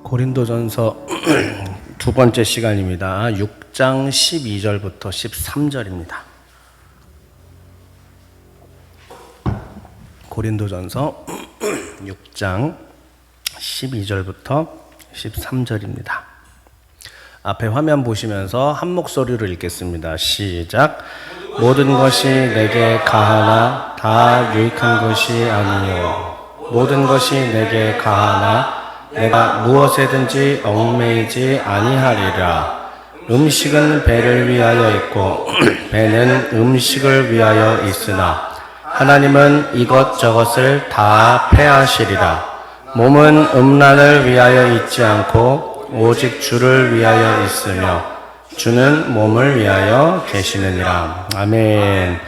고린도전서 두 번째 시간입니다. 6장 12절부터 13절입니다. 고린도전서 6장 12절부터 13절입니다. 앞에 화면 보시면서 한 목소리로 읽겠습니다. 시작. 모든 것이 내게 가하나 다 유익한 것이 아니요 모든 것이 내게 가하나 내가 무엇에든지 얽매이지 아니하리라. 음식은 배를 위하여 있고 배는 음식을 위하여 있으나 하나님은 이것저것을 다 패하시리라. 몸은 음란을 위하여 있지 않고 오직 주를 위하여 있으며 주는 몸을 위하여 계시느니라. 아멘.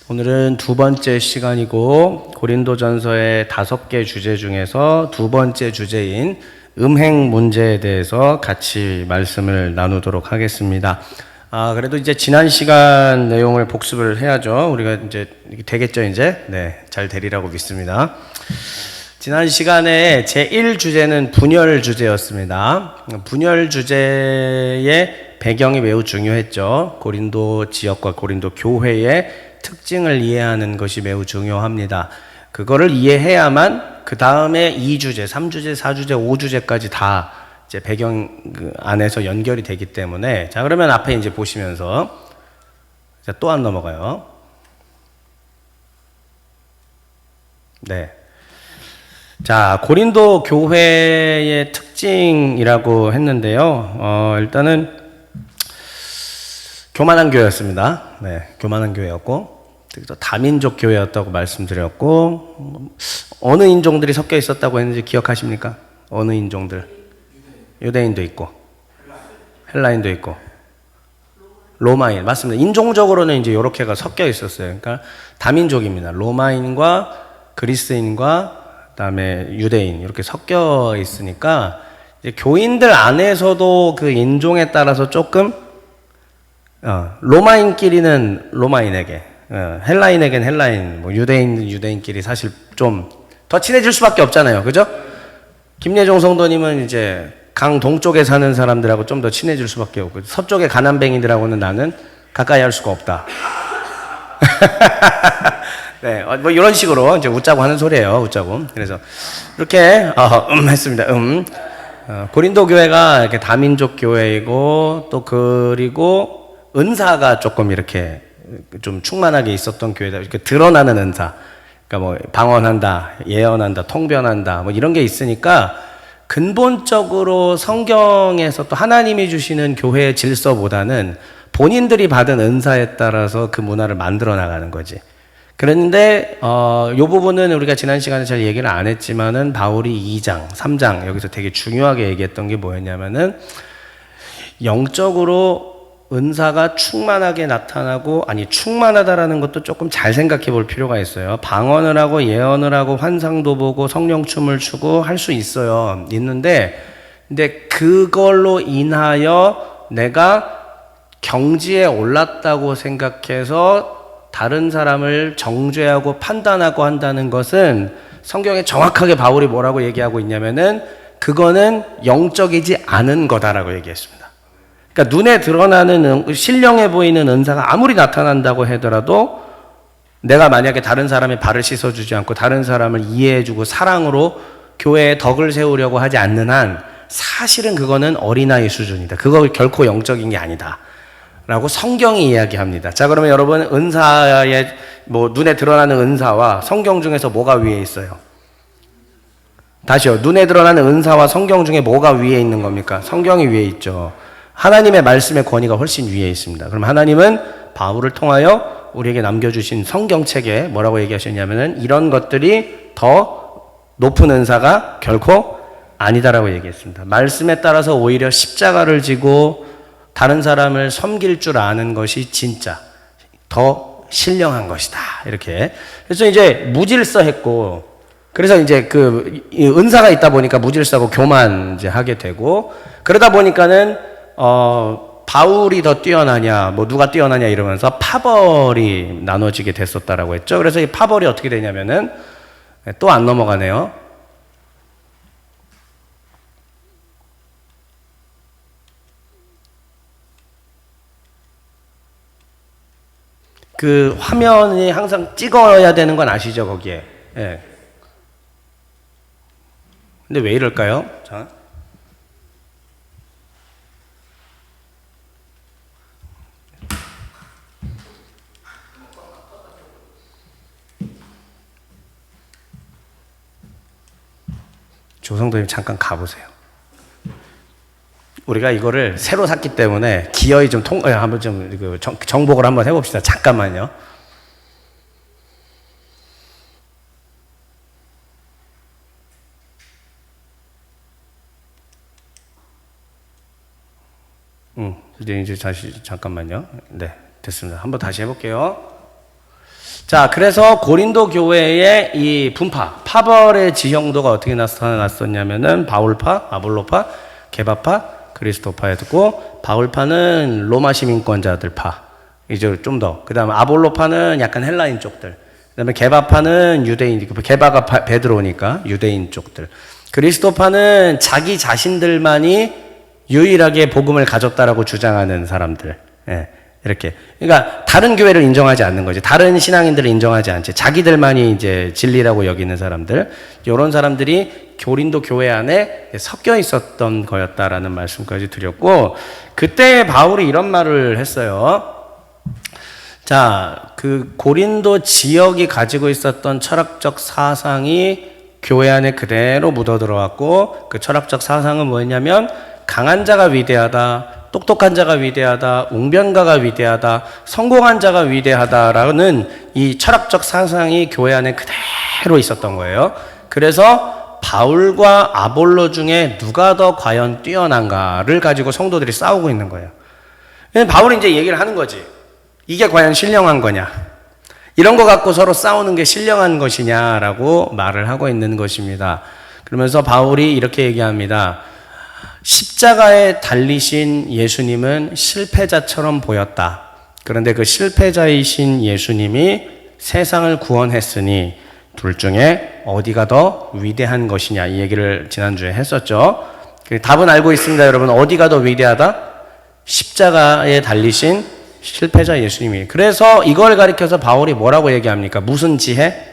오늘은 두 번째 시간이고 고린도전서의 5개 주제 중에서 두 번째 주제인 음행 문제에 대해서 같이 말씀을 나누도록 하겠습니다. 그래도 이제 지난 시간 내용을 복습을 해야죠. 우리가 이제 되겠죠, 이제? 네, 잘 되리라고 믿습니다. 지난 시간에 제1 주제는 분열 주제였습니다. 분열 주제의 배경이 매우 중요했죠. 고린도 지역과 고린도 교회의 특징을 이해하는 것이 매우 중요합니다. 그거를 이해해야만 그 다음에 2주제, 3주제, 4주제, 5주제까지 다 이제 배경 안에서 연결이 되기 때문에 자, 그러면 앞에 이제 보시면서 또 안 넘어가요. 네. 자, 고린도 교회의 특징이라고 했는데요. 일단은 교만한 교회였습니다. 네, 교만한 교회였고, 다민족 교회였다고 말씀드렸고, 어느 인종들이 섞여 있었다고 했는지 기억하십니까? 어느 인종들? 유대인도 있고, 헬라인도 있고, 로마인. 맞습니다. 인종적으로는 이제 이렇게가 섞여 있었어요. 그러니까 다민족입니다. 로마인과 그리스인과 그다음에 유대인 이렇게 섞여 있으니까 이제 교인들 안에서도 그 인종에 따라서 조금 로마인끼리는 로마인에게, 헬라인에겐 헬라인, 뭐 유대인끼리 사실 좀 더 친해질 수밖에 없잖아요, 그죠? 김예종 성도님은 이제 강 동쪽에 사는 사람들하고 좀 더 친해질 수밖에 없고 서쪽의 가난뱅이들하고는 나는 가까이 할 수가 없다. 네, 뭐 이런 식으로 이제 웃자고 하는 소리예요, 웃자고. 그래서 이렇게 했습니다. 고린도 교회가 이렇게 다민족 교회이고 또 그리고 은사가 조금 이렇게 좀 충만하게 있었던 교회다. 이렇게 드러나는 은사. 그러니까 뭐 방언한다, 예언한다, 통변한다, 뭐 이런 게 있으니까 근본적으로 성경에서 또 하나님이 주시는 교회의 질서보다는 본인들이 받은 은사에 따라서 그 문화를 만들어 나가는 거지. 그런데 이 부분은 우리가 지난 시간에 잘 얘기를 안 했지만은 바울이 2장, 3장 여기서 되게 중요하게 얘기했던 게 뭐였냐면은 영적으로 은사가 충만하게 나타나고 충만하다라는 것도 조금 잘 생각해 볼 필요가 있어요. 방언을 하고 예언을 하고 환상도 보고 성령춤을 추고 할 수 있어요. 있는데 근데 그걸로 인하여 내가 경지에 올랐다고 생각해서 다른 사람을 정죄하고 판단하고 한다는 것은 성경에 정확하게 바울이 뭐라고 얘기하고 있냐면은 그거는 영적이지 않은 거다라고 얘기했습니다. 그러니까 눈에 드러나는 신령해 보이는 은사가 아무리 나타난다고 하더라도 내가 만약에 다른 사람의 발을 씻어주지 않고 다른 사람을 이해해주고 사랑으로 교회에 덕을 세우려고 하지 않는 한 사실은 그거는 어린아이 수준이다. 그거 결코 영적인 게 아니다. 라고 성경이 이야기합니다. 자, 그러면 여러분 은사의 뭐 눈에 드러나는 은사와 성경 중에서 뭐가 위에 있어요? 다시요. 눈에 드러나는 은사와 성경 중에 뭐가 위에 있는 겁니까? 성경이 위에 있죠. 하나님의 말씀의 권위가 훨씬 위에 있습니다. 그럼 하나님은 바울을 통하여 우리에게 남겨주신 성경책에 뭐라고 얘기하셨냐면은 이런 것들이 더 높은 은사가 결코 아니다라고 얘기했습니다. 말씀에 따라서 오히려 십자가를 지고 다른 사람을 섬길 줄 아는 것이 진짜 더 신령한 것이다. 이렇게. 그래서 이제 무질서했고, 그래서 이제 그 은사가 있다 보니까 무질서하고 교만 이제 하게 되고, 그러다 보니까는 바울이 더 뛰어나냐, 뭐 누가 뛰어나냐 이러면서 파벌이 나눠지게 됐었다라고 했죠. 그래서 이 파벌이 어떻게 되냐면은 또 안 넘어가네요. 그 화면이 항상 찍어야 되는 건 아시죠, 거기에? 예. 근데 왜 이럴까요? 자. 조성도님 잠깐 가보세요. 우리가 이거를 새로 샀기 때문에 기어이 좀 한번 좀 정복을 한번 해봅시다. 잠깐만요. 이제 다시 잠깐만요. 네, 됐습니다. 한번 다시 해볼게요. 자, 그래서 고린도 교회의 이 분파, 파벌의 지형도가 어떻게 나타났었냐면은 바울파, 아볼로파, 게바파, 그리스도파였고, 바울파는 로마 시민권자들파, 이제 좀 더. 그 다음에 아볼로파는 약간 헬라인 쪽들. 그 다음에 게바파는 유대인, 게바가 베드로니까 유대인 쪽들. 그리스도파는 자기 자신들만이 유일하게 복음을 가졌다라고 주장하는 사람들. 예. 이렇게. 그러니까 다른 교회를 인정하지 않는 거지. 다른 신앙인들을 인정하지 않지. 자기들만이 이제 진리라고 여기는 사람들. 이런 사람들이 고린도 교회 안에 섞여 있었던 거였다라는 말씀까지 드렸고, 그때 바울이 이런 말을 했어요. 자, 그 고린도 지역이 가지고 있었던 철학적 사상이 교회 안에 그대로 묻어 들어왔고, 그 철학적 사상은 뭐였냐면 강한 자가 위대하다, 똑똑한 자가 위대하다, 웅변가가 위대하다, 성공한 자가 위대하다라는 이 철학적 사상이 교회 안에 그대로 있었던 거예요. 그래서 바울과 아볼로 중에 누가 더 과연 뛰어난가를 가지고 성도들이 싸우고 있는 거예요. 바울이 이제 얘기를 하는 거지. 이게 과연 신령한 거냐? 이런 거 갖고 서로 싸우는 게 신령한 것이냐라고 말을 하고 있는 것입니다. 그러면서 바울이 이렇게 얘기합니다. 십자가에 달리신 예수님은 실패자처럼 보였다. 그런데 그 실패자이신 예수님이 세상을 구원했으니 둘 중에 어디가 더 위대한 것이냐, 이 얘기를 지난주에 했었죠. 답은 알고 있습니다, 여러분. 어디가 더 위대하다? 십자가에 달리신 실패자 예수님이. 그래서 이걸 가리켜서 바울이 뭐라고 얘기합니까? 무슨 지혜?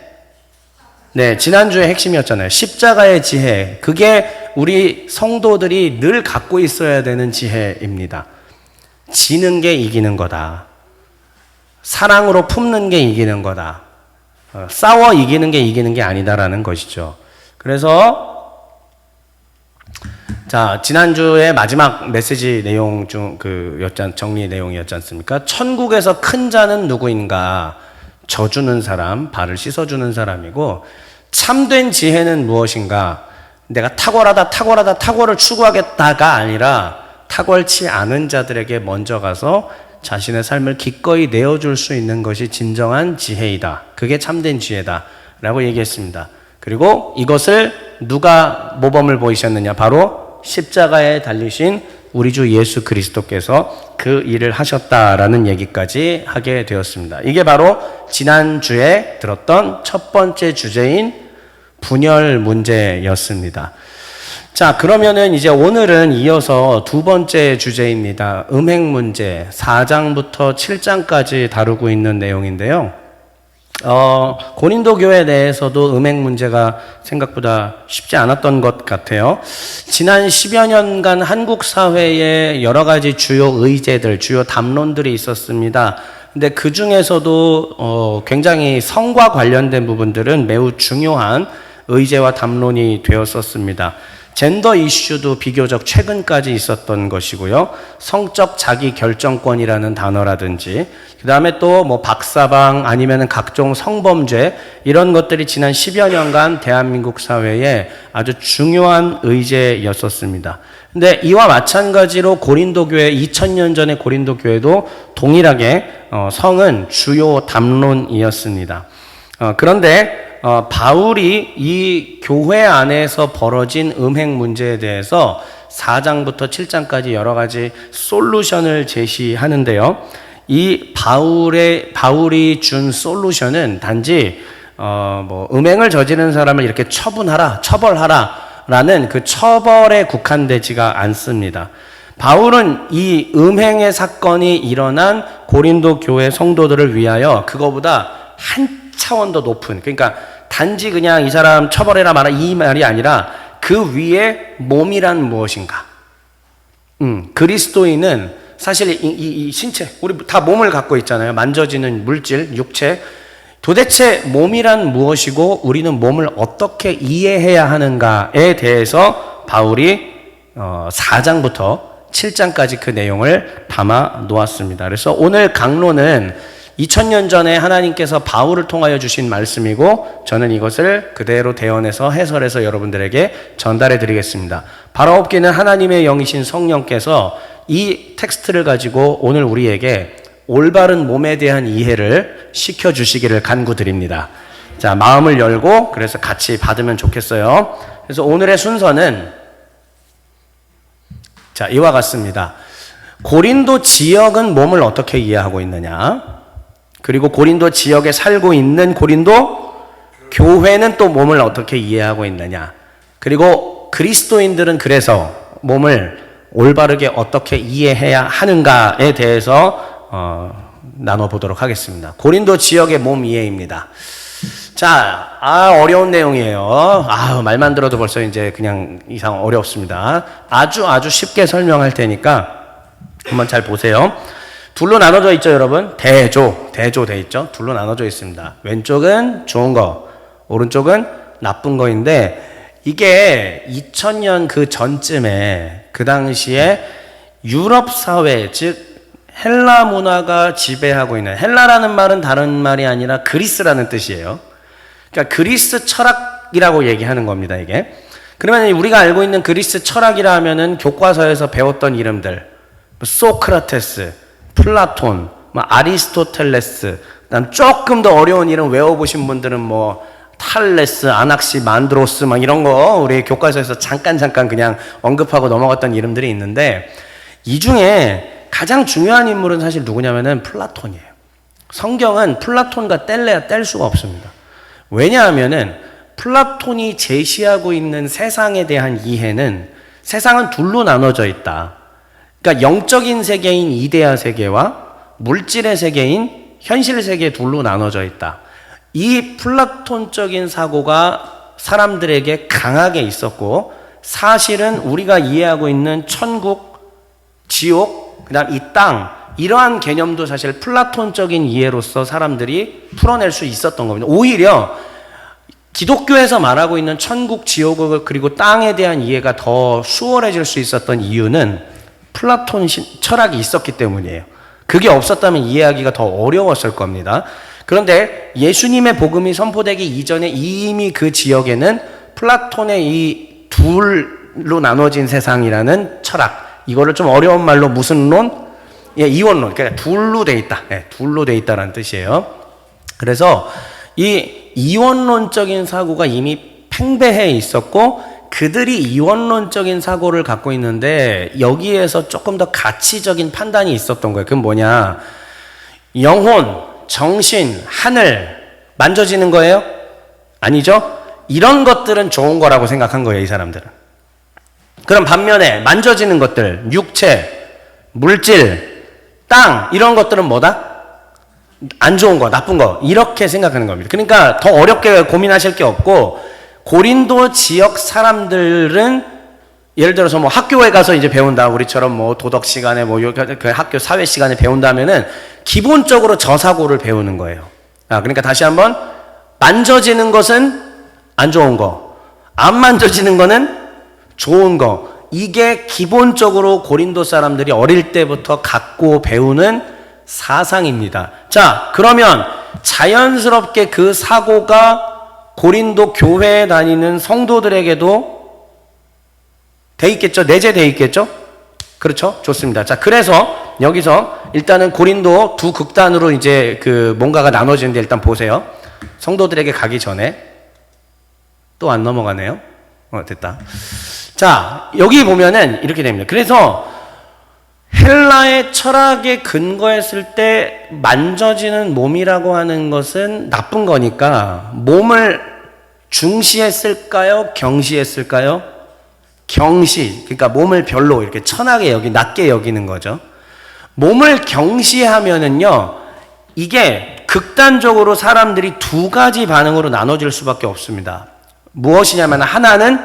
네, 지난주에 핵심이었잖아요. 십자가의 지혜. 그게 우리 성도들이 늘 갖고 있어야 되는 지혜입니다. 지는 게 이기는 거다. 사랑으로 품는 게 이기는 거다. 싸워 이기는 게 이기는 게 아니다라는 것이죠. 그래서 자, 지난주에 마지막 메시지 내용 중 정리 내용이었지 않습니까? 천국에서 큰 자는 누구인가? 져주는 사람, 발을 씻어주는 사람이고, 참된 지혜는 무엇인가? 내가 탁월을 추구하겠다가 아니라 탁월치 않은 자들에게 먼저 가서 자신의 삶을 기꺼이 내어줄 수 있는 것이 진정한 지혜이다. 그게 참된 지혜다 라고 얘기했습니다. 그리고 이것을 누가 모범을 보이셨느냐? 바로 십자가에 달리신 우리 주 예수 그리스도께서 그 일을 하셨다라는 얘기까지 하게 되었습니다. 이게 바로 지난주에 들었던 첫 번째 주제인 분열 문제였습니다. 자, 그러면은 이제 오늘은 이어서 두 번째 주제입니다. 음행 문제, 4장부터 7장까지 다루고 있는 내용인데요. 고린도 교회 내에서도 음행 문제가 생각보다 쉽지 않았던 것 같아요. 지난 10여 년간 한국 사회에 여러 가지 주요 의제들, 주요 담론들이 있었습니다. 근데 그 중에서도 굉장히 성과 관련된 부분들은 매우 중요한 의제와 담론이 되었었습니다. 젠더 이슈도 비교적 최근까지 있었던 것이고요. 성적 자기 결정권이라는 단어라든지, 그 다음에 또 뭐 박사방 아니면은 각종 성범죄, 이런 것들이 지난 10여 년간 대한민국 사회에 아주 중요한 의제였었습니다. 근데 이와 마찬가지로 고린도 교회, 2000년 전의 고린도 교회도 동일하게 성은 주요 담론이었습니다. 그런데 바울이 이 교회 안에서 벌어진 음행 문제에 대해서 4장부터 7장까지 여러 가지 솔루션을 제시하는데요. 이 바울이 준 솔루션은 단지 음행을 저지르는 사람을 이렇게 처벌하라라는 그 처벌에 국한되지가 않습니다. 바울은 이 음행의 사건이 일어난 고린도 교회 성도들을 위하여 그거보다 한 차원 더 높은, 그러니까 단지 그냥 이 사람 처벌해라 마라 이 말이 아니라 그 위에 몸이란 무엇인가. 그리스도인은 사실 이 신체, 우리 다 몸을 갖고 있잖아요. 만져지는 물질, 육체. 도대체 몸이란 무엇이고 우리는 몸을 어떻게 이해해야 하는가에 대해서 바울이 4장부터 7장까지 그 내용을 담아 놓았습니다. 그래서 오늘 강론은 2000년 전에 하나님께서 바울을 통하여 주신 말씀이고 저는 이것을 그대로 대언해서 해설해서 여러분들에게 전달해 드리겠습니다. 바로 없기는 하나님의 영이신 성령께서 이 텍스트를 가지고 오늘 우리에게 올바른 몸에 대한 이해를 시켜주시기를 간구드립니다. 자, 마음을 열고 그래서 같이 받으면 좋겠어요. 그래서 오늘의 순서는 자, 이와 같습니다. 고린도 지역은 몸을 어떻게 이해하고 있느냐? 그리고 고린도 지역에 살고 있는 고린도 교회는 또 몸을 어떻게 이해하고 있느냐? 그리고 그리스도인들은 그래서 몸을 올바르게 어떻게 이해해야 하는가에 대해서 나눠보도록 하겠습니다. 고린도 지역의 몸 이해입니다. 자, 어려운 내용이에요. 말만 들어도 벌써 이제 그냥 이상 어렵습니다. 아주 쉽게 설명할 테니까 한번 잘 보세요. 둘로 나눠져 있죠, 여러분? 대조 돼 있죠? 둘로 나눠져 있습니다. 왼쪽은 좋은 거, 오른쪽은 나쁜 거인데 이게 2000년 그 전쯤에 그 당시에 유럽 사회, 즉 헬라 문화가 지배하고 있는, 헬라라는 말은 다른 말이 아니라 그리스라는 뜻이에요. 그러니까 그리스 철학이라고 얘기하는 겁니다, 이게. 그러면 우리가 알고 있는 그리스 철학이라 하면은 교과서에서 배웠던 이름들, 소크라테스, 플라톤, 아리스토텔레스, 그다음 조금 더 어려운 이름 외워보신 분들은 탈레스, 아낙시, 만드로스 이런 거 우리 교과서에서 잠깐 그냥 언급하고 넘어갔던 이름들이 있는데 이 중에 가장 중요한 인물은 사실 누구냐면은 플라톤이에요. 성경은 플라톤과 뗄래야 뗄 수가 없습니다. 왜냐하면은 플라톤이 제시하고 있는 세상에 대한 이해는 세상은 둘로 나눠져 있다. 그러니까 영적인 세계인 이데아 세계와 물질의 세계인 현실 세계 둘로 나눠져 있다. 이 플라톤적인 사고가 사람들에게 강하게 있었고 사실은 우리가 이해하고 있는 천국, 지옥, 그다음 이 땅 이러한 개념도 사실 플라톤적인 이해로서 사람들이 풀어낼 수 있었던 겁니다. 오히려 기독교에서 말하고 있는 천국, 지옥 그리고 땅에 대한 이해가 더 수월해질 수 있었던 이유는 플라톤 철학이 있었기 때문이에요. 그게 없었다면 이해하기가 더 어려웠을 겁니다. 그런데 예수님의 복음이 선포되기 이전에 이미 그 지역에는 플라톤의 이 둘로 나눠진 세상이라는 철학, 이거를 좀 어려운 말로 무슨 론? 이원론. 그러니까 둘로 돼 있다. 둘로 돼 있다라는 뜻이에요. 그래서 이 이원론적인 사고가 이미 팽배해 있었고 그들이 이원론적인 사고를 갖고 있는데 여기에서 조금 더 가치적인 판단이 있었던 거예요. 그건 뭐냐? 영혼, 정신, 하늘 만져지는 거예요? 아니죠? 이런 것들은 좋은 거라고 생각한 거예요, 이 사람들은. 그럼 반면에 만져지는 것들, 육체, 물질, 땅 이런 것들은 뭐다? 안 좋은 거, 나쁜 거 이렇게 생각하는 겁니다. 그러니까 더 어렵게 고민하실 게 없고 고린도 지역 사람들은 예를 들어서 학교에 가서 이제 배운다. 우리처럼 도덕 시간에 그 학교 사회 시간에 배운다면은 기본적으로 저 사고를 배우는 거예요. 그러니까 다시 한번 만져지는 것은 안 좋은 거, 안 만져지는 거는 좋은 거. 이게 기본적으로 고린도 사람들이 어릴 때부터 갖고 배우는 사상입니다. 자, 그러면 자연스럽게 그 사고가 고린도 교회에 다니는 성도들에게도 돼 있겠죠? 내재돼 있겠죠? 그렇죠? 좋습니다. 자, 그래서 여기서 일단은 고린도 두 극단으로 이제 뭔가가 나눠지는데 일단 보세요. 성도들에게 가기 전에 또 안 넘어가네요. 됐다. 자, 여기 보면은 이렇게 됩니다. 그래서 헬라의 철학에 근거했을 때 만져지는 몸이라고 하는 것은 나쁜 거니까 몸을 중시했을까요? 경시했을까요? 경시, 그러니까 몸을 별로 이렇게 천하게 낮게 여기는 거죠. 몸을 경시하면은요, 이게 극단적으로 사람들이 두 가지 반응으로 나눠질 수밖에 없습니다. 무엇이냐면 하나는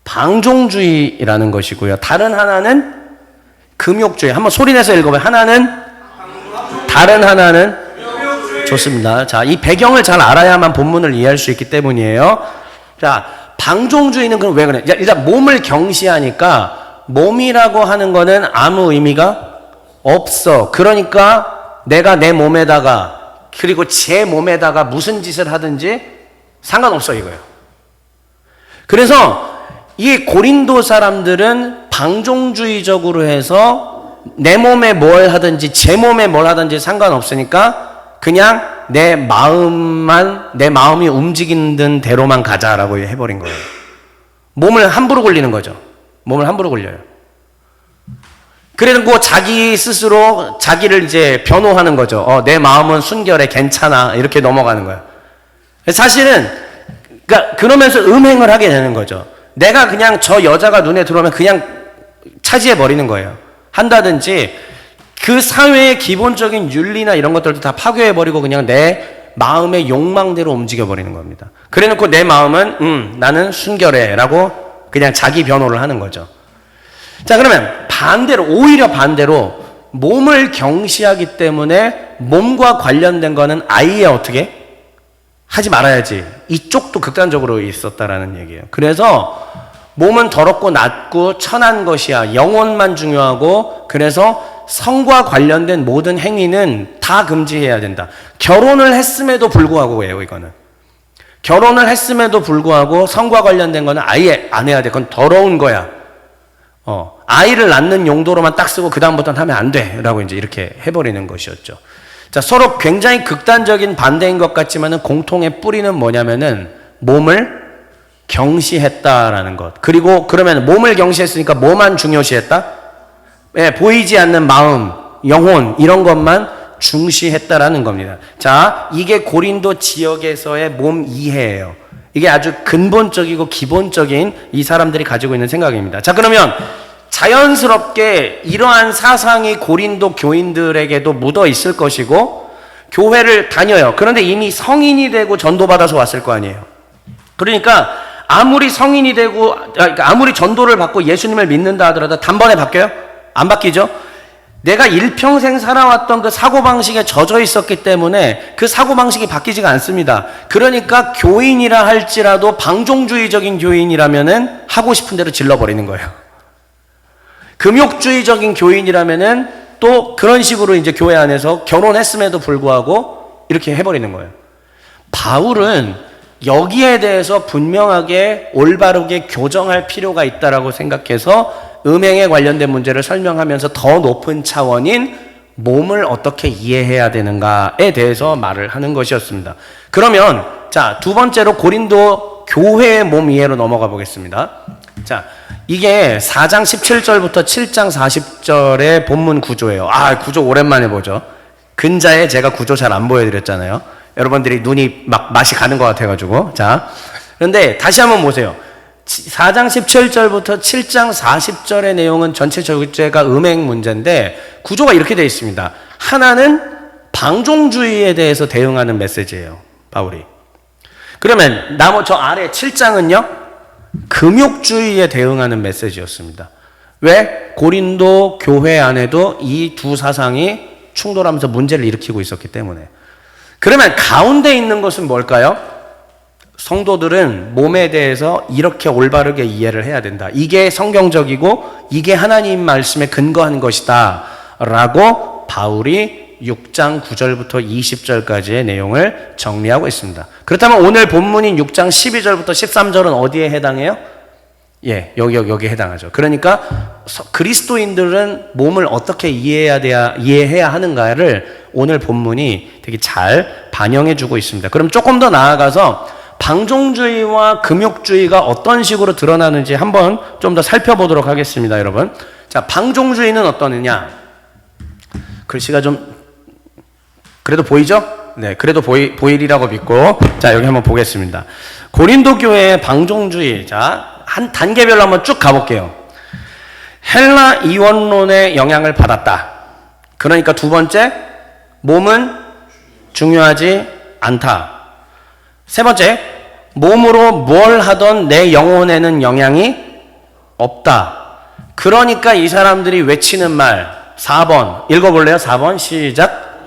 방종주의라는 것이고요. 다른 하나는 금욕주의. 한번 소리내서 읽어봐요. 다른 하나는 좋습니다. 자, 이 배경을 잘 알아야만 본문을 이해할 수 있기 때문이에요. 자, 방종주의는 그럼 왜 그래? 일단 몸을 경시하니까 몸이라고 하는 거는 아무 의미가 없어. 그러니까 내가 내 몸에다가 그리고 제 몸에다가 무슨 짓을 하든지 상관없어 이거예요. 그래서 이 고린도 사람들은 방종주의적으로 해서 내 몸에 뭘 하든지 제 몸에 뭘 하든지 상관없으니까 그냥 내 마음이 움직이는 대로만 가자라고 해버린 거예요. 몸을 함부로 굴리는 거죠. 몸을 함부로 굴려요. 그리고 자기 스스로 자기를 이제 변호하는 거죠. 내 마음은 순결해, 괜찮아. 이렇게 넘어가는 거예요. 사실은, 그러니까 그러면서 음행을 하게 되는 거죠. 내가 그냥 저 여자가 눈에 들어오면 그냥 차지해버리는 거예요. 한다든지, 그 사회의 기본적인 윤리나 이런 것들도 다 파괴해버리고 그냥 내 마음의 욕망대로 움직여버리는 겁니다. 그래 놓고 내 마음은, 나는 순결해. 라고 그냥 자기 변호를 하는 거죠. 자, 그러면 오히려 반대로 몸을 경시하기 때문에 몸과 관련된 거는 아예 어떻게 하지 말아야지. 이쪽도 극단적으로 있었다라는 얘기예요. 그래서 몸은 더럽고 낮고 천한 것이야. 영혼만 중요하고 그래서 성과 관련된 모든 행위는 다 금지해야 된다. 결혼을 했음에도 불구하고예요, 이거는. 결혼을 했음에도 불구하고 성과 관련된 거는 아예 안 해야 돼. 그건 더러운 거야. 아이를 낳는 용도로만 딱 쓰고 그다음부터는 하면 안 돼. 라고 이제 이렇게 해버리는 것이었죠. 자, 서로 굉장히 극단적인 반대인 것 같지만은 공통의 뿌리는 뭐냐면은 몸을 경시했다라는 것. 그리고 그러면 몸을 경시했으니까 뭐만 중요시했다? 예, 보이지 않는 마음, 영혼, 이런 것만 중시했다라는 겁니다. 자, 이게 고린도 지역에서의 몸 이해예요. 이게 아주 근본적이고 기본적인 이 사람들이 가지고 있는 생각입니다. 자, 그러면 자연스럽게 이러한 사상이 고린도 교인들에게도 묻어 있을 것이고 교회를 다녀요. 그런데 이미 성인이 되고 전도받아서 왔을 거 아니에요. 그러니까 아무리 성인이 되고 아무리 전도를 받고 예수님을 믿는다 하더라도 단번에 바뀌어요? 안 바뀌죠? 내가 일평생 살아왔던 그 사고방식에 젖어 있었기 때문에 그 사고방식이 바뀌지가 않습니다. 그러니까 교인이라 할지라도 방종주의적인 교인이라면은 하고 싶은 대로 질러버리는 거예요. 금욕주의적인 교인이라면은 또 그런 식으로 이제 교회 안에서 결혼했음에도 불구하고 이렇게 해버리는 거예요. 바울은 여기에 대해서 분명하게 올바르게 교정할 필요가 있다라고 생각해서 음행에 관련된 문제를 설명하면서 더 높은 차원인 몸을 어떻게 이해해야 되는가에 대해서 말을 하는 것이었습니다. 그러면 자, 두 번째로 고린도 교회의 몸 이해로 넘어가 보겠습니다. 자, 이게 4장 17절부터 7장 40절의 본문 구조예요. 구조 오랜만에 보죠. 근자에 제가 구조 잘 안 보여드렸잖아요. 여러분들이 눈이 막 맛이 가는 것 같아가지고. 자, 그런데 다시 한번 보세요. 4장 17절부터 7장 40절의 내용은 전체 주제가 음행 문제인데 구조가 이렇게 되어 있습니다. 하나는 방종주의에 대해서 대응하는 메시지예요, 바울이. 그러면 저 아래 7장은요, 금욕주의에 대응하는 메시지였습니다. 왜? 고린도 교회 안에도 이 두 사상이 충돌하면서 문제를 일으키고 있었기 때문에. 그러면 가운데 있는 것은 뭘까요? 성도들은 몸에 대해서 이렇게 올바르게 이해를 해야 된다. 이게 성경적이고 이게 하나님 말씀에 근거한 것이다 라고 바울이 6장 9절부터 20절까지의 내용을 정리하고 있습니다. 그렇다면 오늘 본문인 6장 12절부터 13절은 어디에 해당해요? 예, 여기에 해당하죠. 그러니까 그리스도인들은 몸을 어떻게 이해해야 하는가를 오늘 본문이 되게 잘 반영해주고 있습니다. 그럼 조금 더 나아가서 방종주의와 금욕주의가 어떤 식으로 드러나는지 한번 좀 더 살펴보도록 하겠습니다, 여러분. 자, 방종주의는 어떠느냐? 글씨가 좀 그래도 보이죠? 네, 그래도 보이리라고 믿고 자, 여기 한번 보겠습니다. 고린도 교회의 방종주의. 자, 한 단계별로 한번 쭉 가볼게요. 헬라 이원론의 영향을 받았다. 그러니까 두 번째, 몸은 중요하지 않다. 세 번째, 몸으로 뭘 하던 내 영혼에는 영향이 없다. 그러니까 이 사람들이 외치는 말 4번 읽어볼래요? 4번 시작.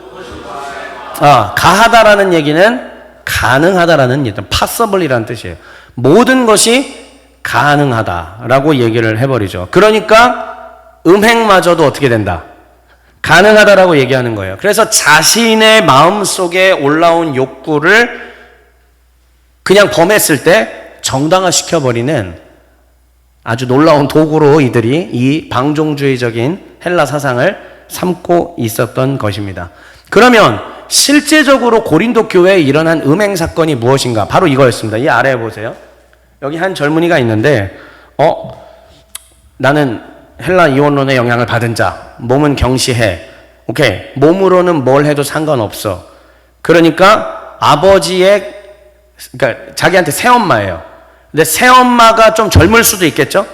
가하다라는 얘기는 가능하다라는 얘기, possible이라는 뜻이에요. 모든 것이 가능하다라고 얘기를 해버리죠. 그러니까 음행마저도 어떻게 된다? 가능하다라고 얘기하는 거예요. 그래서 자신의 마음속에 올라온 욕구를 그냥 범했을 때 정당화시켜버리는 아주 놀라운 도구로 이들이 이 방종주의적인 헬라 사상을 삼고 있었던 것입니다. 그러면 실제적으로 고린도 교회에 일어난 음행 사건이 무엇인가? 바로 이거였습니다. 이 아래에 보세요. 여기 한 젊은이가 있는데 나는 헬라 이원론의 영향을 받은 자, 몸은 경시해. 오케이. 몸으로는 뭘 해도 상관없어. 그러니까 그러니까 자기한테 새엄마예요. 근데 새엄마가 좀 젊을 수도 있겠죠?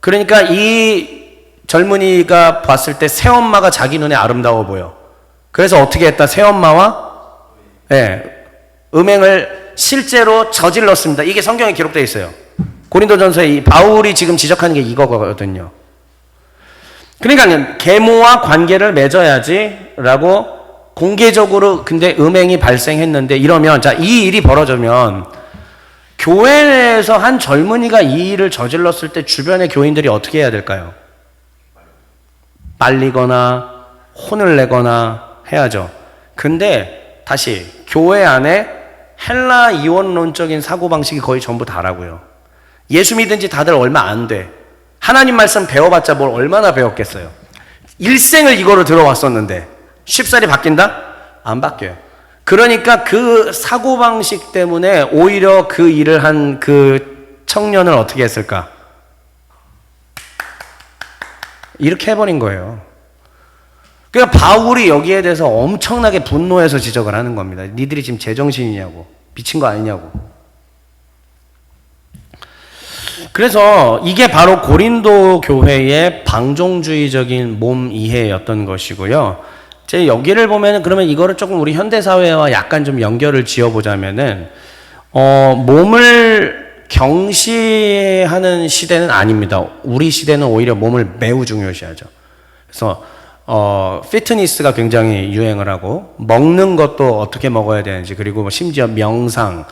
그러니까 이 젊은이가 봤을 때 새엄마가 자기 눈에 아름다워 보여. 그래서 어떻게 했다? 새엄마와 음행을 실제로 저질렀습니다. 이게 성경에 기록되어 있어요. 고린도전서에 이 바울이 지금 지적하는 게 이거거든요. 그러니까 계모와 관계를 맺어야지라고 공개적으로 근데 음행이 발생했는데 이러면 자, 이 일이 벌어지면 교회 내에서 한 젊은이가 이 일을 저질렀을 때 주변의 교인들이 어떻게 해야 될까요? 말리거나 혼을 내거나 해야죠. 근데 다시 교회 안에 헬라 이원론적인 사고방식이 거의 전부 다라고요. 예수 믿은 지 다들 얼마 안 돼. 하나님 말씀 배워봤자 뭘 얼마나 배웠겠어요. 일생을 이거로 들어왔었는데 쉽사리 바뀐다? 안 바뀌어요. 그러니까 그 사고방식 때문에 오히려 그 일을 한 그 청년을 어떻게 했을까? 이렇게 해버린 거예요. 그러니까 바울이 여기에 대해서 엄청나게 분노해서 지적을 하는 겁니다. 니들이 지금 제정신이냐고, 미친 거 아니냐고. 그래서 이게 바로 고린도 교회의 방종주의적인 몸 이해였던 것이고요. 제 여기를 보면은 그러면 이거를 조금 우리 현대 사회와 약간 좀 연결을 지어보자면은 몸을 경시하는 시대는 아닙니다. 우리 시대는 오히려 몸을 매우 중요시하죠. 그래서 피트니스가 굉장히 유행을 하고 먹는 것도 어떻게 먹어야 되는지 그리고 뭐 심지어 명상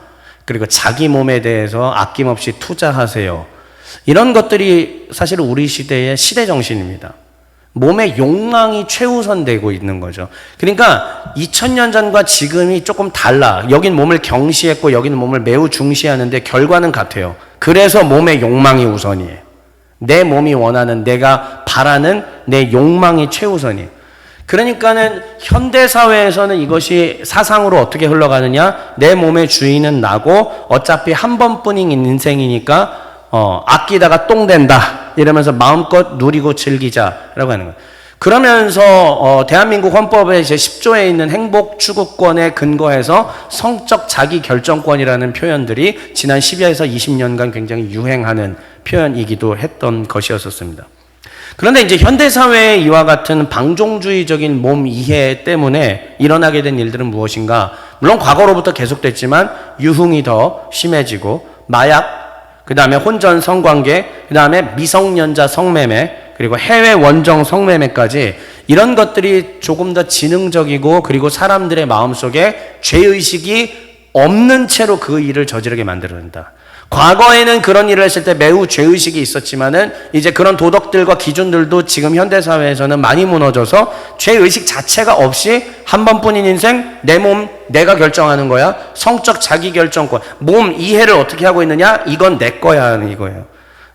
그리고 자기 몸에 대해서 아낌없이 투자하세요. 이런 것들이 사실 우리 시대의 시대 정신입니다. 몸의 욕망이 최우선되고 있는 거죠. 그러니까 2000년 전과 지금이 조금 달라. 여긴 몸을 경시했고 여기는 몸을 매우 중시하는데 결과는 같아요. 그래서 몸의 욕망이 우선이에요. 내 몸이 원하는 내가 바라는 내 욕망이 최우선이에요. 그러니까는 현대사회에서는 이것이 사상으로 어떻게 흘러가느냐? 내 몸의 주인은 나고 어차피 한 번뿐인 인생이니까 아끼다가 똥 된다. 이러면서 마음껏 누리고 즐기자라고 하는 거예요. 그러면서 대한민국 헌법의 제10조에 있는 행복 추구권에 근거해서 성적 자기 결정권이라는 표현들이 지난 10여에서 20년간 굉장히 유행하는 표현이기도 했던 것이었습니다. 그런데 이제 현대사회의 이와 같은 방종주의적인 몸 이해 때문에 일어나게 된 일들은 무엇인가? 물론 과거로부터 계속됐지만 유흥이 더 심해지고 마약, 그 다음에 혼전 성관계, 그 다음에 미성년자 성매매, 그리고 해외 원정 성매매까지 이런 것들이 조금 더 지능적이고 그리고 사람들의 마음속에 죄의식이 없는 채로 그 일을 저지르게 만들어낸다. 과거에는 그런 일을 했을 때 매우 죄의식이 있었지만은 이제 그런 도덕들과 기준들도 지금 현대사회에서는 많이 무너져서 죄의식 자체가 없이 한 번뿐인 인생, 내 몸, 내가 결정하는 거야. 성적 자기결정권. 몸 이해를 어떻게 하고 있느냐? 이건 내 거야 하는 이거예요.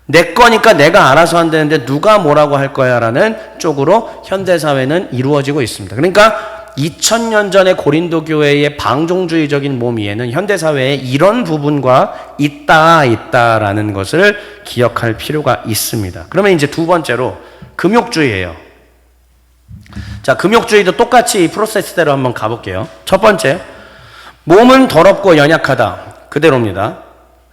내 거니까 내가 알아서 한다는데 누가 뭐라고 할 거야 라는 쪽으로 현대사회는 이루어지고 있습니다. 그러니까 2000년 전의 고린도 교회의 방종주의적인 몸 이해는 현대사회에 이런 부분과 있다라는 것을 기억할 필요가 있습니다. 그러면 이제 두 번째로 금욕주의예요. 자, 금욕주의도 똑같이 이 프로세스대로 한번 가볼게요. 첫 번째, 몸은 더럽고 연약하다. 그대로입니다.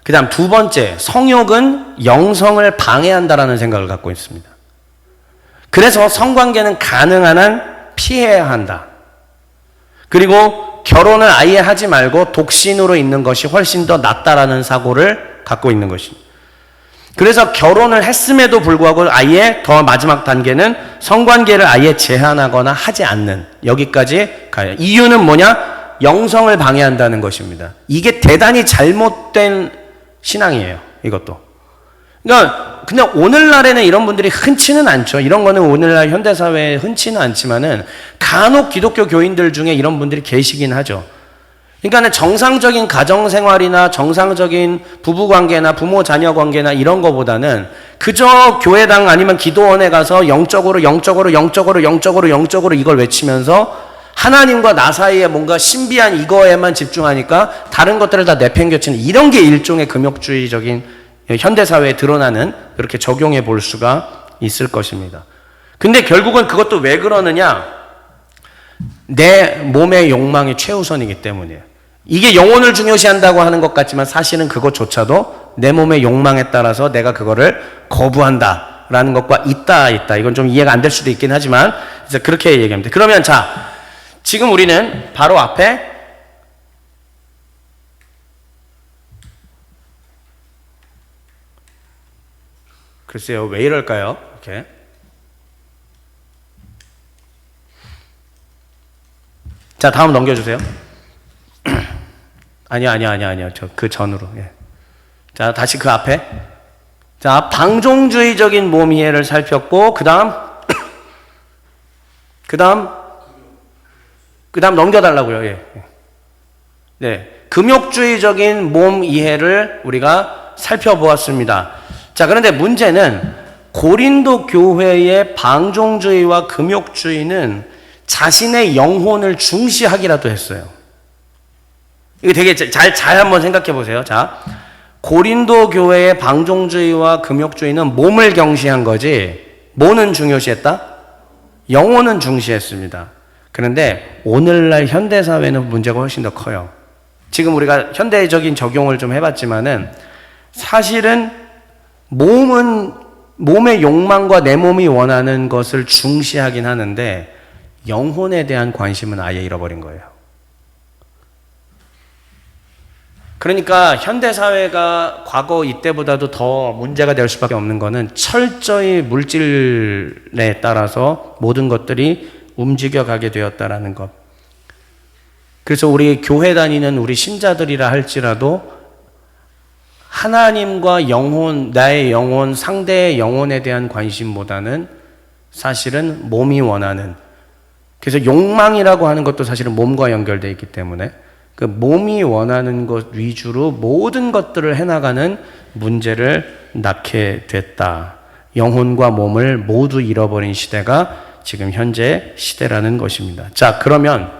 그 다음 두 번째, 성욕은 영성을 방해한다라는 생각을 갖고 있습니다. 그래서 성관계는 가능한 한 피해야 한다. 그리고 결혼을 아예 하지 말고 독신으로 있는 것이 훨씬 더 낫다라는 사고를 갖고 있는 것입니다. 그래서 결혼을 했음에도 불구하고 아예 더 마지막 단계는 성관계를 아예 제한하거나 하지 않는, 여기까지 가요. 이유는 뭐냐? 영성을 방해한다는 것입니다. 이게 대단히 잘못된 신앙이에요, 이것도. 그러니까 근데 오늘날에는 이런 분들이 흔치는 않죠. 이런 거는 오늘날 현대사회에 흔치는 않지만은 간혹 기독교 교인들 중에 이런 분들이 계시긴 하죠. 그러니까 정상적인 가정생활이나 정상적인 부부관계나 부모자녀관계나 이런 거보다는 그저 교회당 아니면 기도원에 가서 영적으로 이걸 외치면서 하나님과 나 사이에 뭔가 신비한 이거에만 집중하니까 다른 것들을 다 내팽겨치는, 이런 게 일종의 금욕주의적인 현대사회에 드러나는, 그렇게 적용해 볼 수가 있을 것입니다. 근데 결국은 그것도 왜 그러느냐? 내 몸의 욕망이 최우선이기 때문이에요. 이게 영혼을 중요시한다고 하는 것 같지만 사실은 그것조차도 내 몸의 욕망에 따라서 내가 그거를 거부한다라는 것과 있다. 이건 좀 이해가 안 될 수도 있긴 하지만 이제 그렇게 얘기합니다. 그러면 자, 지금 우리는 바로 앞에 글쎄요, 왜 이럴까요? 이렇게. 자, 다음 넘겨주세요. 아니요. 그 전으로. 예. 자, 다시 그 앞에. 자, 방종주의적인 몸 이해를 살폈고, 그 다음 넘겨달라고요. 예. 네. 금욕주의적인 몸 이해를 우리가 살펴보았습니다. 자, 그런데 문제는 고린도 교회의 방종주의와 금욕주의는 자신의 영혼을 중시하기라도 했어요. 이거 되게 잘 한번 생각해 보세요. 자, 고린도 교회의 방종주의와 금욕주의는 몸을 경시한 거지, 뭐는 중요시했다? 영혼은 중시했습니다. 그런데 오늘날 현대사회는 문제가 훨씬 더 커요. 지금 우리가 현대적인 적용을 좀 해봤지만은 사실은 몸의 욕망과 내 몸이 원하는 것을 중시하긴 하는데 영혼에 대한 관심은 아예 잃어버린 거예요. 그러니까 현대사회가 과거 이때보다도 더 문제가 될 수밖에 없는 거는 철저히 물질에 따라서 모든 것들이 움직여가게 되었다라는 것. 그래서 우리 교회 다니는 우리 신자들이라 할지라도 하나님과 영혼, 나의 영혼, 상대의 영혼에 대한 관심보다는 사실은 몸이 원하는, 그래서 욕망이라고 하는 것도 사실은 몸과 연결되어 있기 때문에 그 몸이 원하는 것 위주로 모든 것들을 해나가는 문제를 낳게 됐다. 영혼과 몸을 모두 잃어버린 시대가 지금 현재 시대라는 것입니다. 자, 그러면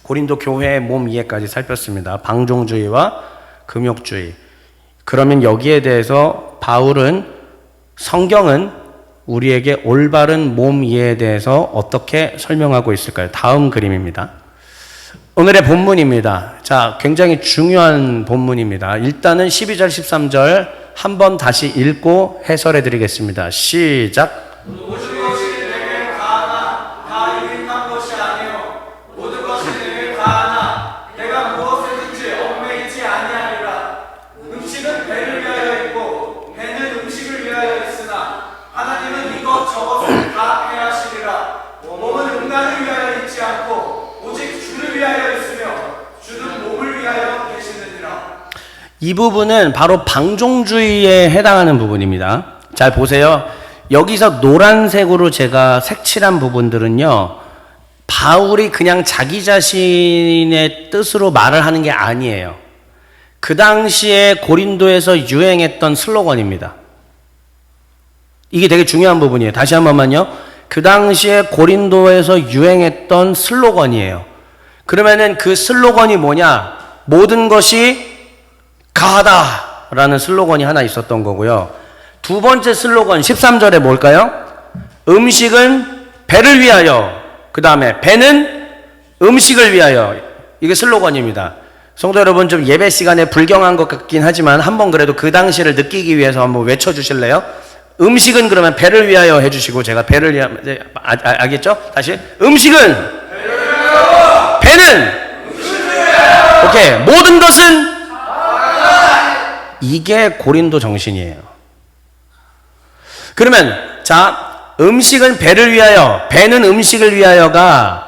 고린도 교회의 몸 이해까지 살폈습니다. 방종주의와 금욕주의. 그러면 여기에 대해서 바울은, 성경은 우리에게 올바른 몸 이해에 대해서 어떻게 설명하고 있을까요? 다음 그림입니다. 오늘의 본문입니다. 자, 굉장히 중요한 본문입니다. 일단은 12절, 13절 한번 다시 읽고 해설해 드리겠습니다. 시작. 이 부분은 바로 방종주의에 해당하는 부분입니다. 잘 보세요. 여기서 노란색으로 제가 색칠한 부분들은요, 바울이 그냥 자기 자신의 뜻으로 말을 하는 게 아니에요. 그 당시에 고린도에서 유행했던 슬로건입니다. 이게 되게 중요한 부분이에요. 다시 한 번만요. 그 당시에 고린도에서 유행했던 슬로건이에요. 그러면은 그 슬로건이 뭐냐? 모든 것이 가하다라는 슬로건이 하나 있었던 거고요. 두 번째 슬로건 13절에 뭘까요? 음식은 배를 위하여, 그 다음에 배는 음식을 위하여. 이게 슬로건입니다. 성도 여러분, 좀 예배 시간에 불경한 것 같긴 하지만 한번 그래도 그 당시를 느끼기 위해서 한번 외쳐주실래요? 음식은 그러면 배를 위하여 해주시고, 제가 배를 위하여, 알겠죠? 다시. 음식은 배는 오케이. 모든 것은 이게 고린도 정신이에요. 그러면 자, 음식은 배를 위하여, 배는 음식을 위하여가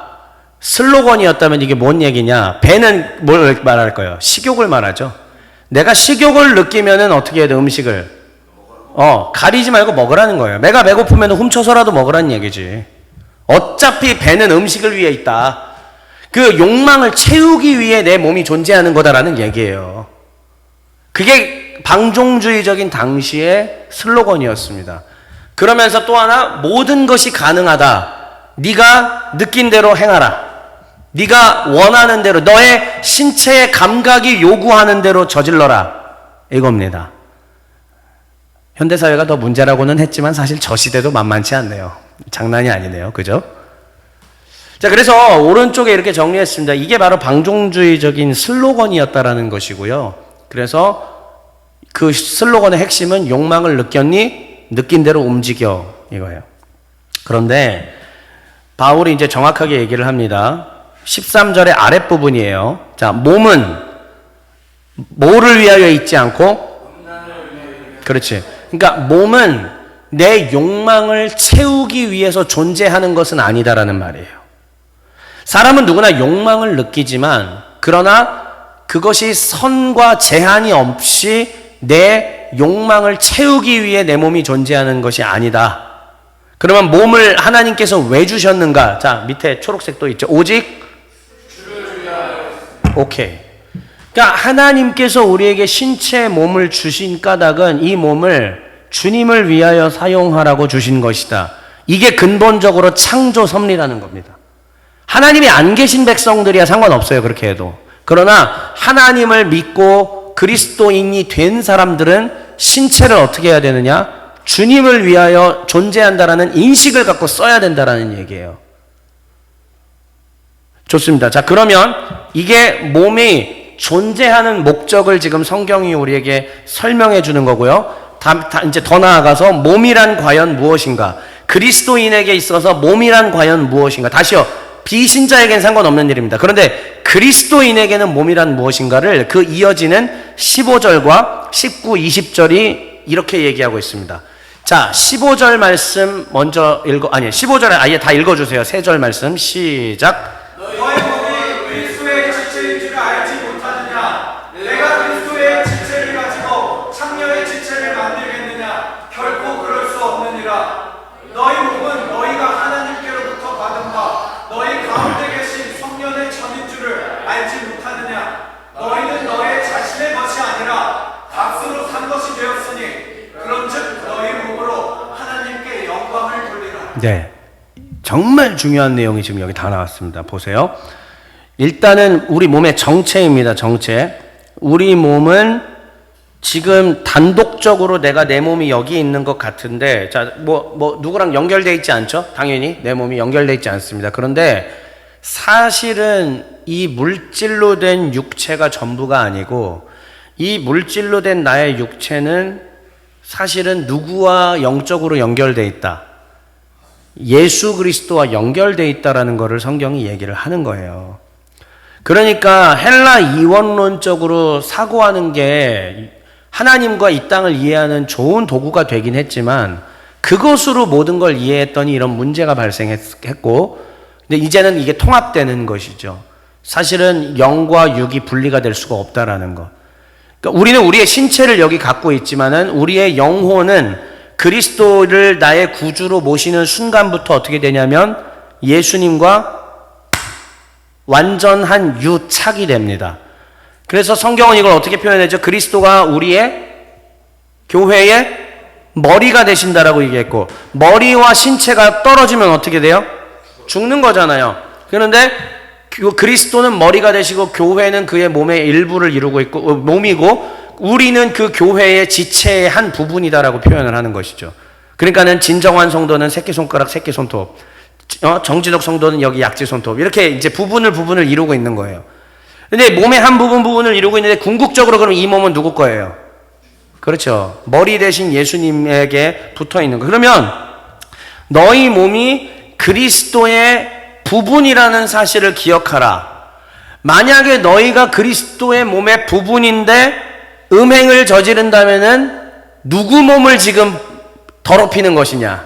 슬로건이었다면 이게 뭔 얘기냐? 배는 뭘 말할 거예요? 식욕을 말하죠. 내가 식욕을 느끼면은 어떻게 해야 돼? 음식을 가리지 말고 먹으라는 거예요. 내가 배고프면 훔쳐서라도 먹으라는 얘기지. 어차피 배는 음식을 위해 있다. 그 욕망을 채우기 위해 내 몸이 존재하는 거다라는 얘기예요. 그게 방종주의적인 당시의 슬로건이었습니다. 그러면서 또 하나, 모든 것이 가능하다. 네가 느낀 대로 행하라. 네가 원하는 대로, 너의 신체의 감각이 요구하는 대로 저질러라. 이겁니다. 현대사회가 더 문제라고는 했지만 사실 저 시대도 만만치 않네요. 장난이 아니네요. 그죠? 자, 그래서 오른쪽에 이렇게 정리했습니다. 이게 바로 방종주의적인 슬로건이었다라는 것이고요. 그래서 그 슬로건의 핵심은 욕망을 느꼈니? 느낀 대로 움직여. 이거예요. 그런데 바울이 이제 정확하게 얘기를 합니다. 13절의 아랫부분이에요. 자, 몸은 뭐를 위하여 있지 않고? 그렇지. 그러니까 몸은 내 욕망을 채우기 위해서 존재하는 것은 아니다라는 말이에요. 사람은 누구나 욕망을 느끼지만, 그러나 그것이 선과 제한이 없이 내 욕망을 채우기 위해 내 몸이 존재하는 것이 아니다. 그러면 몸을 하나님께서 왜 주셨는가? 자, 밑에 초록색도 있죠. 오직 오케이. 그러니까 하나님께서 우리에게 신체 몸을 주신 까닭은 이 몸을 주님을 위하여 사용하라고 주신 것이다. 이게 근본적으로 창조 섭리라는 겁니다. 하나님이 안 계신 백성들이야 상관없어요. 그렇게 해도. 그러나 하나님을 믿고 그리스도인이 된 사람들은 신체를 어떻게 해야 되느냐? 주님을 위하여 존재한다라는 인식을 갖고 써야 된다라는 얘기예요. 좋습니다. 자, 그러면 이게 몸이 존재하는 목적을 지금 성경이 우리에게 설명해 주는 거고요. 이제 더 나아가서 몸이란 과연 무엇인가? 그리스도인에게 있어서 몸이란 과연 무엇인가? 다시요. 비신자에게는 상관없는 일입니다. 그런데 그리스도인에게는 몸이란 무엇인가를 그 이어지는 15절과 19, 20절이 이렇게 얘기하고 있습니다. 자, 15절 말씀 먼저 15절에 아예 다 읽어주세요. 3절 말씀 시작. 너희 몸이 그리스도의 지체인 줄 알지 못하느냐? 내가 그리스도의 지체를 가지고 창녀의 지체를 만들겠느냐? 결코 그럴 수 없느니라. 너희 몸은 너희가 하나님께로부터 받은 바 너희 가운데 계신 성령의 전인 줄을 알지 못하느냐? 너희는 너의 자신의 것이 아니라 값으로 산 것이 되었으니 그런즉 너희 몸으로 하나님께 영광을 돌리라. 네. 정말 중요한 내용이 지금 여기 다 나왔습니다. 보세요. 일단은 우리 몸의 정체입니다. 정체. 우리 몸은 지금 단독적으로 내가 내 몸이 여기 있는 것 같은데, 자, 누구랑 연결되어 있지 않죠? 당연히 내 몸이 연결되어 있지 않습니다. 그런데 사실은 이 물질로 된 육체가 전부가 아니고, 이 물질로 된 나의 육체는 사실은 누구와 영적으로 연결되어 있다. 예수 그리스도와 연결되어 있다라는 것을 성경이 얘기를 하는 거예요. 그러니까 헬라 이원론적으로 사고하는 게 하나님과 이 땅을 이해하는 좋은 도구가 되긴 했지만, 그것으로 모든 걸 이해했더니 이런 문제가 발생했고, 근데 이제는 이게 통합되는 것이죠. 사실은 영과 육이 분리가 될 수가 없다라는 것. 그러니까 우리는 우리의 신체를 여기 갖고 있지만은 우리의 영혼은 그리스도를 나의 구주로 모시는 순간부터 어떻게 되냐면 예수님과 완전한 유착이 됩니다. 그래서 성경은 이걸 어떻게 표현했죠? 그리스도가 우리의 교회의 머리가 되신다라고 얘기했고, 머리와 신체가 떨어지면 어떻게 돼요? 죽는 거잖아요. 그런데 그리스도는 머리가 되시고 교회는 그의 몸의 일부를 이루고 있고 몸이고, 우리는 그 교회의 지체의 한 부분이다라고 표현을 하는 것이죠. 그러니까는 진정한 성도는 새끼손가락, 새끼손톱, 정진욱 성도는 여기 약지손톱, 이렇게 이제 부분을 이루고 있는 거예요. 근데 몸의 한 부분을 이루고 있는데 궁극적으로 그럼 이 몸은 누구 거예요? 그렇죠. 머리 대신 예수님에게 붙어 있는 거. 그러면 너희 몸이 그리스도의 부분이라는 사실을 기억하라. 만약에 너희가 그리스도의 몸의 부분인데 음행을 저지른다면은 누구 몸을 지금 더럽히는 것이냐?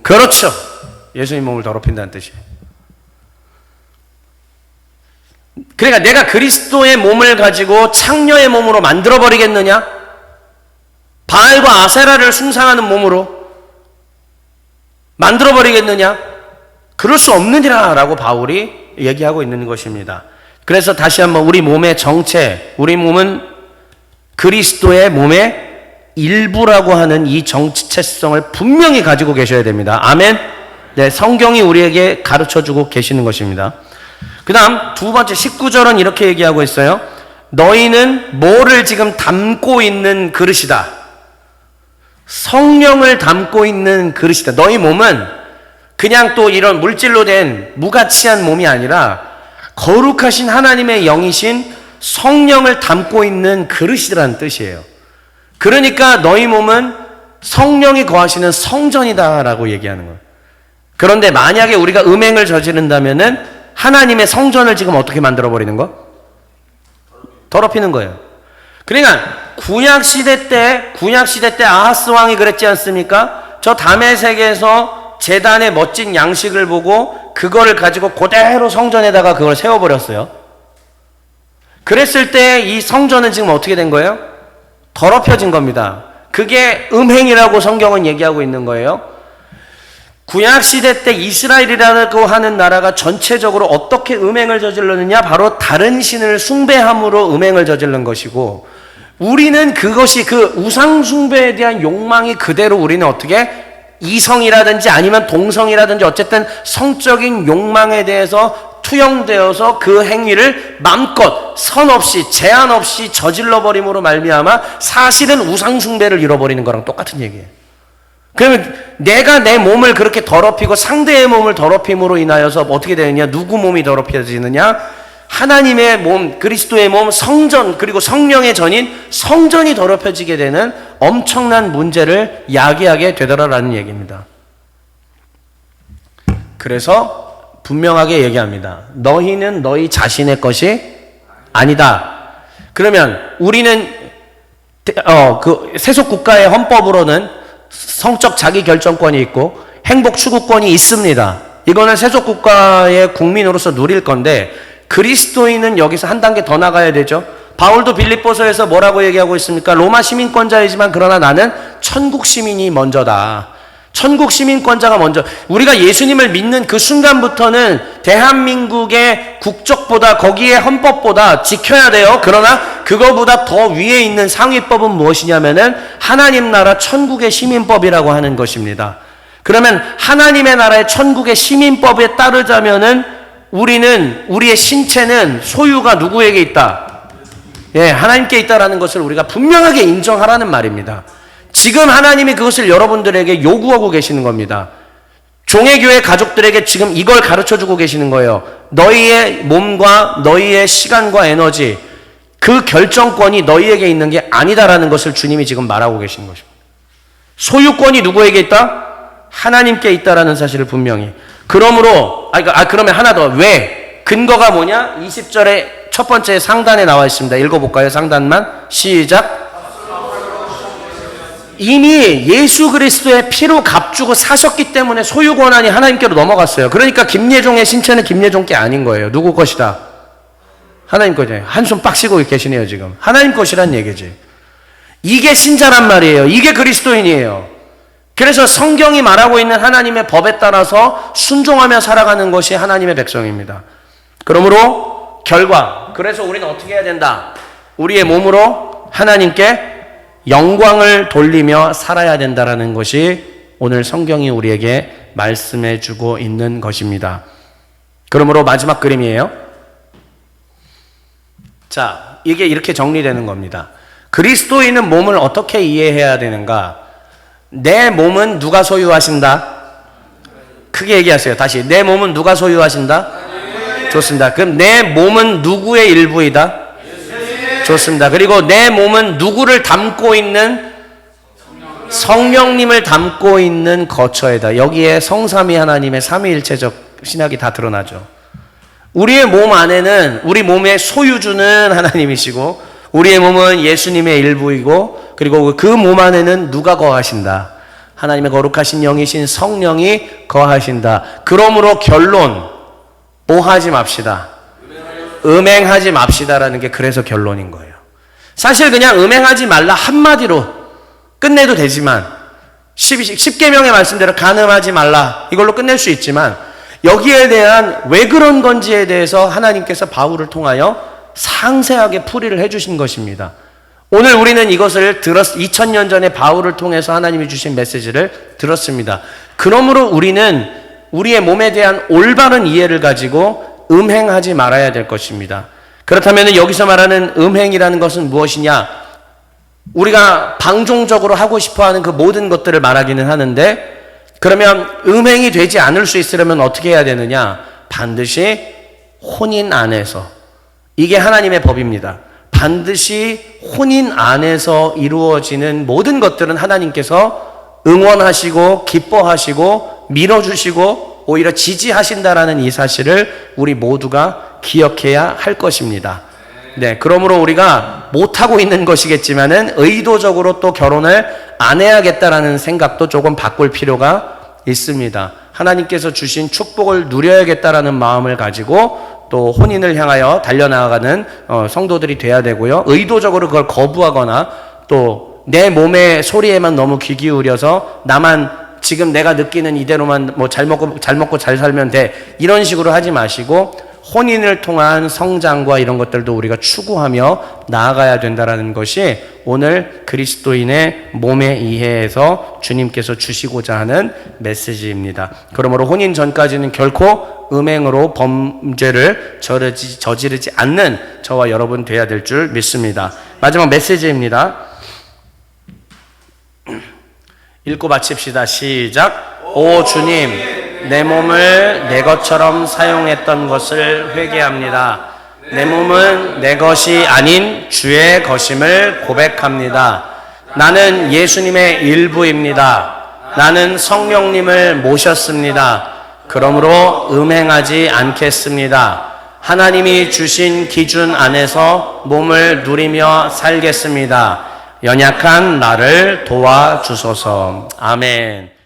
그렇죠. 예수님 몸을 더럽힌다는 뜻이에요. 그러니까 내가 그리스도의 몸을 가지고 창녀의 몸으로 만들어버리겠느냐? 바알과 아세라를 숭상하는 몸으로 만들어버리겠느냐? 그럴 수 없느니라 라고 바울이 얘기하고 있는 것입니다. 그래서 다시 한번 우리 몸의 정체, 우리 몸은 그리스도의 몸의 일부라고 하는 이 정체성을 분명히 가지고 계셔야 됩니다. 아멘? 네, 성경이 우리에게 가르쳐주고 계시는 것입니다. 그 다음 두 번째 19절은 이렇게 얘기하고 있어요. 너희는 뭐를 지금 담고 있는 그릇이다. 성령을 담고 있는 그릇이다. 너희 몸은 그냥 또 이런 물질로 된 무가치한 몸이 아니라 거룩하신 하나님의 영이신 성령을 담고 있는 그릇이라는 뜻이에요. 그러니까 너희 몸은 성령이 거하시는 성전이다라고 얘기하는 거예요. 그런데 만약에 우리가 음행을 저지른다면은 하나님의 성전을 지금 어떻게 만들어버리는 거? 더럽히는 거예요. 그러니까 구약시대 때 아하스 왕이 그랬지 않습니까? 저 다메섹에서 제단의 멋진 양식을 보고 그거를 가지고 그대로 성전에다가 그걸 세워버렸어요. 그랬을 때 이 성전은 지금 어떻게 된 거예요? 더럽혀진 겁니다. 그게 음행이라고 성경은 얘기하고 있는 거예요. 구약시대 때 이스라엘이라고 하는 나라가 전체적으로 어떻게 음행을 저질렀느냐? 바로 다른 신을 숭배함으로 음행을 저질른 것이고, 우리는 그것이 그 우상숭배에 대한 욕망이 그대로 우리는 어떻게 이성이라든지 아니면 동성이라든지 어쨌든 성적인 욕망에 대해서 투영되어서 그 행위를 마음껏 선 없이 제한 없이 저질러 버림으로 말미암아 사실은 우상숭배를 잃어버리는 거랑 똑같은 얘기예요. 그러면 내가 내 몸을 그렇게 더럽히고 상대의 몸을 더럽힘으로 인하여서 어떻게 되느냐? 누구 몸이 더럽혀지느냐? 하나님의 몸, 그리스도의 몸, 성전, 그리고 성령의 전인 성전이 더럽혀지게 되는 엄청난 문제를 야기하게 되더라라는 얘기입니다. 그래서 분명하게 얘기합니다. 너희는 너희 자신의 것이 아니다. 그러면 우리는 그 세속 국가의 헌법으로는 성적 자기 결정권이 있고 행복 추구권이 있습니다. 이거는 세속 국가의 국민으로서 누릴 건데, 그리스도인은 여기서 한 단계 더 나가야 되죠. 바울도 빌립보서에서 뭐라고 얘기하고 있습니까? 로마 시민권자이지만 그러나 나는 천국 시민이 먼저다. 천국 시민권자가 먼저. 우리가 예수님을 믿는 그 순간부터는 대한민국의 국적보다, 거기에 헌법보다 지켜야 돼요. 그러나 그거보다 더 위에 있는 상위법은 무엇이냐면은 하나님 나라 천국의 시민법이라고 하는 것입니다. 그러면 하나님의 나라의 천국의 시민법에 따르자면은 우리의 신체는 소유가 누구에게 있다? 예, 하나님께 있다라는 것을 우리가 분명하게 인정하라는 말입니다. 지금 하나님이 그것을 여러분들에게 요구하고 계시는 겁니다. 종회교회 가족들에게 지금 이걸 가르쳐주고 계시는 거예요. 너희의 몸과 너희의 시간과 에너지, 그 결정권이 너희에게 있는 게 아니다라는 것을 주님이 지금 말하고 계시는 것입니다. 소유권이 누구에게 있다? 하나님께 있다라는 사실을 분명히. 그러므로 그러면 하나 더. 왜? 근거가 뭐냐? 20절에 첫 번째 상단에 나와 있습니다. 읽어볼까요? 상단만. 시작. 이미 예수 그리스도의 피로 값주고 사셨기 때문에 소유 권한이 하나님께로 넘어갔어요. 그러니까 김예종의 신체는 김예종 게 아닌 거예요. 누구 것이다? 하나님 거죠. 한숨 빡시고 계시네요 지금. 하나님 것이란 얘기지. 이게 신자란 말이에요. 이게 그리스도인이에요. 그래서 성경이 말하고 있는 하나님의 법에 따라서 순종하며 살아가는 것이 하나님의 백성입니다. 그러므로 결과, 그래서 우리는 어떻게 해야 된다? 우리의 몸으로 하나님께 영광을 돌리며 살아야 된다라는 것이 오늘 성경이 우리에게 말씀해 주고 있는 것입니다. 그러므로 마지막 그림이에요. 자, 이게 이렇게 정리되는 겁니다. 그리스도인은 몸을 어떻게 이해해야 되는가? 내 몸은 누가 소유하신다? 크게 얘기하세요. 다시. 내 몸은 누가 소유하신다? 좋습니다. 그럼 내 몸은 누구의 일부이다? 좋습니다. 그리고 내 몸은 누구를 담고 있는? 성령님을 담고 있는 거처이다. 여기에 성삼위 하나님의 삼위일체적 신학이 다 드러나죠. 우리의 몸 안에는 우리 몸의 소유주는 하나님이시고 우리의 몸은 예수님의 일부이고 그리고 그 몸 안에는 누가 거하신다? 하나님의 거룩하신 영이신 성령이 거하신다. 그러므로 결론, 뭐 하지 맙시다. 음행하지 맙시다라는 게 그래서 결론인 거예요. 사실 그냥 음행하지 말라 한마디로 끝내도 되지만 10계명의 말씀대로 간음하지 말라 이걸로 끝낼 수 있지만 여기에 대한 왜 그런 건지에 대해서 하나님께서 바울을 통하여 상세하게 풀이를 해주신 것입니다. 오늘 우리는 이것을 2000년 전에 바울을 통해서 하나님이 주신 메시지를 들었습니다. 그러므로 우리는 우리의 몸에 대한 올바른 이해를 가지고 음행하지 말아야 될 것입니다. 그렇다면 여기서 말하는 음행이라는 것은 무엇이냐? 우리가 방종적으로 하고 싶어하는 그 모든 것들을 말하기는 하는데 그러면 음행이 되지 않을 수 있으려면 어떻게 해야 되느냐? 반드시 혼인 안에서, 이게 하나님의 법입니다. 반드시 혼인 안에서 이루어지는 모든 것들은 하나님께서 응원하시고 기뻐하시고 밀어주시고 오히려 지지하신다라는 이 사실을 우리 모두가 기억해야 할 것입니다. 네, 그러므로 우리가 못하고 있는 것이겠지만은 의도적으로 또 결혼을 안 해야겠다라는 생각도 조금 바꿀 필요가 있습니다. 하나님께서 주신 축복을 누려야겠다라는 마음을 가지고 또 혼인을 향하여 달려나가는 성도들이 돼야 되고요. 의도적으로 그걸 거부하거나 또 내 몸의 소리에만 너무 귀 기울여서 나만 지금 내가 느끼는 이대로만 뭐 잘 먹고 잘 살면 돼. 이런 식으로 하지 마시고 혼인을 통한 성장과 이런 것들도 우리가 추구하며 나아가야 된다라는 것이 오늘 그리스도인의 몸의 이해에서 주님께서 주시고자 하는 메시지입니다. 그러므로 혼인 전까지는 결코 음행으로 범죄를 저지르지 않는 저와 여러분 돼야 될 줄 믿습니다. 마지막 메시지입니다. 읽고 마칩시다. 시작. 오 주님, 내 몸을 내 것처럼 사용했던 것을 회개합니다. 내 몸은 내 것이 아닌 주의 것임을 고백합니다. 나는 예수님의 일부입니다. 나는 성령님을 모셨습니다. 그러므로 음행하지 않겠습니다. 하나님이 주신 기준 안에서 몸을 누리며 살겠습니다. 연약한 나를 도와주소서. 아멘.